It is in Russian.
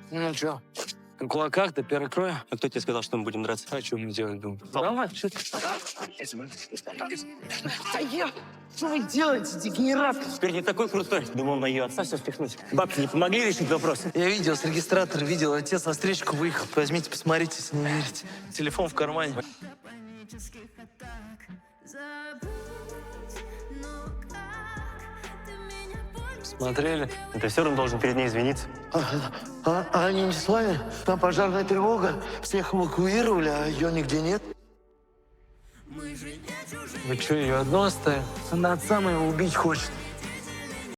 Ну что, на кулаках-то перекрою? А кто тебе сказал, что мы будем драться? А что мы делать будем? Давай, что ты? Что вы делаете, дегенерат? Теперь не такой крутой. Думал, на ее отца все спихнуть. Бабки не помогли решить вопрос. Я видео с регистратора видел, отец на встречку выехал. Возьмите, посмотрите, если не верите. Телефон в кармане. Смотрели? Ты все равно должен перед ней извиниться. Они не с вами? Там пожарная тревога. Всех эвакуировали, а ее нигде нет. Вы что, ее одну оставили? Она отца моего убить хочет.